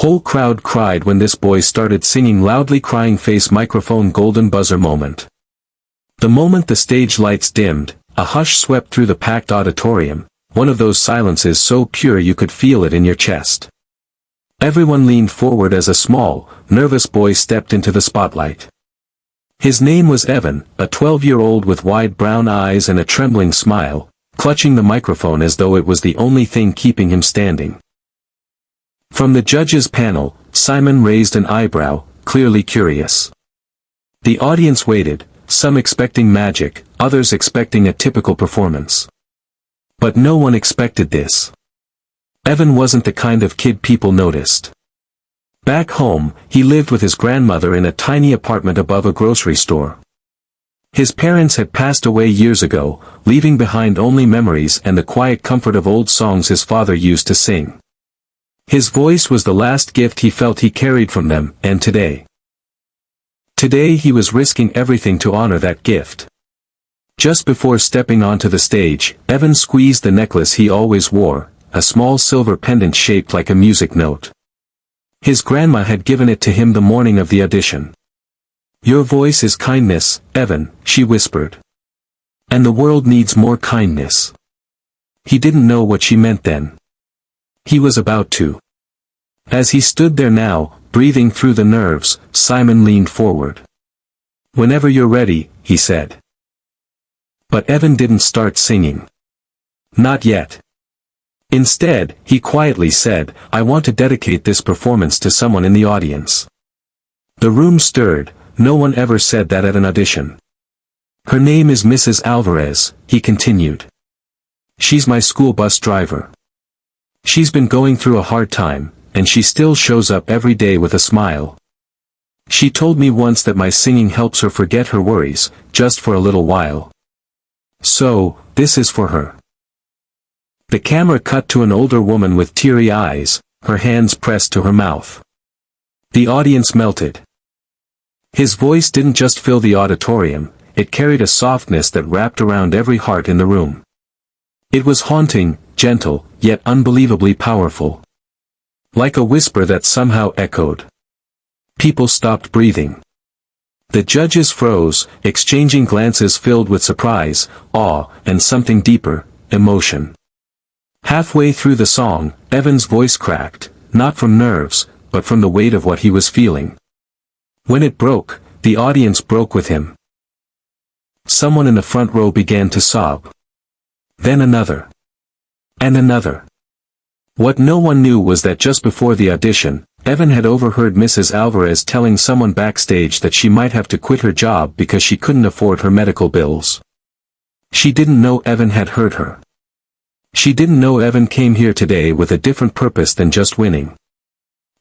Whole crowd cried when this boy started singing loudly, crying face microphone golden buzzer moment. The moment the stage lights dimmed, a hush swept through the packed auditorium, one of those silences so pure you could feel it in your chest. Everyone leaned forward as a small, nervous boy stepped into the spotlight. His name was Evan, a 12-year-old with wide brown eyes and a trembling smile, clutching the microphone as though it was the only thing keeping him standing. From the judges' panel, Simon raised an eyebrow, clearly curious. The audience waited, some expecting magic, others expecting a typical performance. But no one expected this. Evan wasn't the kind of kid people noticed. Back home, he lived with his grandmother in a tiny apartment above a grocery store. His parents had passed away years ago, leaving behind only memories and the quiet comfort of old songs his father used to sing. His voice was the last gift he felt he carried from them, and today he was risking everything to honor that gift. Just before stepping onto the stage, Evan squeezed the necklace he always wore, a small silver pendant shaped like a music note. His grandma had given it to him the morning of the audition. "Your voice is kindness, Evan," she whispered. "And the world needs more kindness." He didn't know what she meant then. He was about to. As he stood there now, breathing through the nerves, Simon leaned forward. "Whenever you're ready," he said. But Evan didn't start singing. Not yet. Instead, he quietly said, "I want to dedicate this performance to someone in the audience." The room stirred. No one ever said that at an audition. "Her name is Mrs. Alvarez," he continued. "She's my school bus driver. She's been going through a hard time, and she still shows up every day with a smile. She told me once that my singing helps her forget her worries, just for a little while. So, this is for her." The camera cut to an older woman with teary eyes, her hands pressed to her mouth. The audience melted. His voice didn't just fill the auditorium, it carried a softness that wrapped around every heart in the room. It was haunting, gentle, yet unbelievably powerful. Like a whisper that somehow echoed. People stopped breathing. The judges froze, exchanging glances filled with surprise, awe, and something deeper, emotion. Halfway through the song, Evan's voice cracked, not from nerves, but from the weight of what he was feeling. When it broke, the audience broke with him. Someone in the front row began to sob. Then another. And another. What no one knew was that just before the audition, Evan had overheard Mrs. Alvarez telling someone backstage that she might have to quit her job because she couldn't afford her medical bills. She didn't know Evan had heard her. She didn't know Evan came here today with a different purpose than just winning.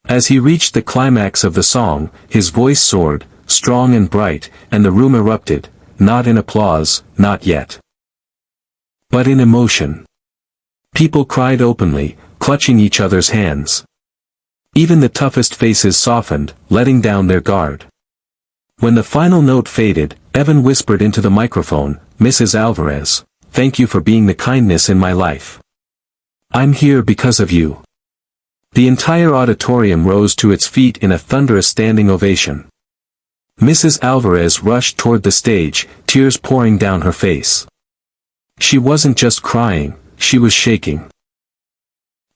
As he reached the climax of the song, his voice soared, strong and bright, and the room erupted, not in applause, not yet. But in emotion. People cried openly, clutching each other's hands. Even the toughest faces softened, letting down their guard. When the final note faded, Evan whispered into the microphone, "Mrs. Alvarez, thank you for being the kindness in my life. I'm here because of you." The entire auditorium rose to its feet in a thunderous standing ovation. Mrs. Alvarez rushed toward the stage, tears pouring down her face. She wasn't just crying, she was shaking.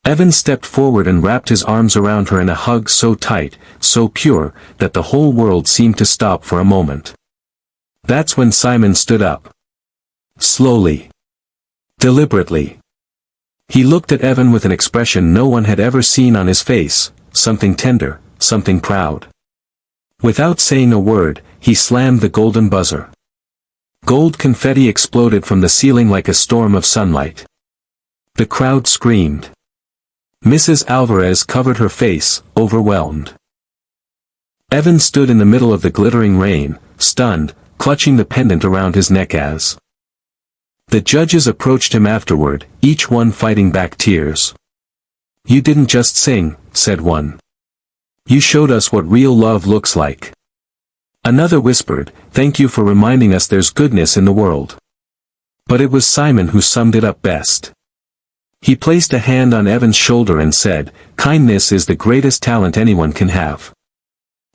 Evan stepped forward and wrapped his arms around her in a hug so tight, so pure, that the whole world seemed to stop for a moment. That's when Simon stood up. Slowly. Deliberately. He looked at Evan with an expression no one had ever seen on his face, something tender, something proud. Without saying a word, he slammed the golden buzzer. Gold confetti exploded from the ceiling like a storm of sunlight. The crowd screamed. Mrs. Alvarez covered her face, overwhelmed. Evan stood in the middle of the glittering rain, stunned, clutching the pendant around his neck as the judges approached him afterward, each one fighting back tears. "You didn't just sing," said one. "You showed us what real love looks like." Another whispered, "Thank you for reminding us there's goodness in the world." But it was Simon who summed it up best. He placed a hand on Evan's shoulder and said, "Kindness is the greatest talent anyone can have.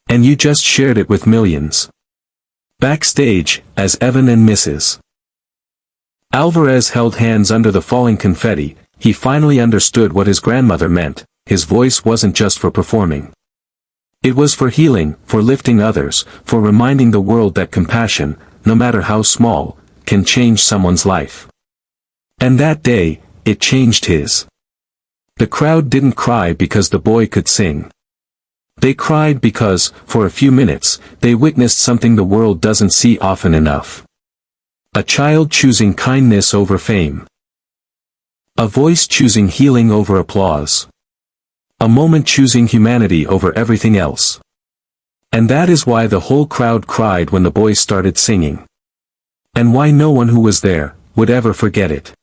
And you just shared it with millions." Backstage, as Evan and Mrs. Alvarez held hands under the falling confetti, he finally understood what his grandmother meant. His voice wasn't just for performing. It was for healing, for lifting others, for reminding the world that compassion, no matter how small, can change someone's life. And that day, it changed his. The crowd didn't cry because the boy could sing. They cried because, for a few minutes, they witnessed something the world doesn't see often enough. A child choosing kindness over fame. A voice choosing healing over applause. A moment choosing humanity over everything else. And that is why the whole crowd cried when the boy started singing. And why no one who was there would ever forget it.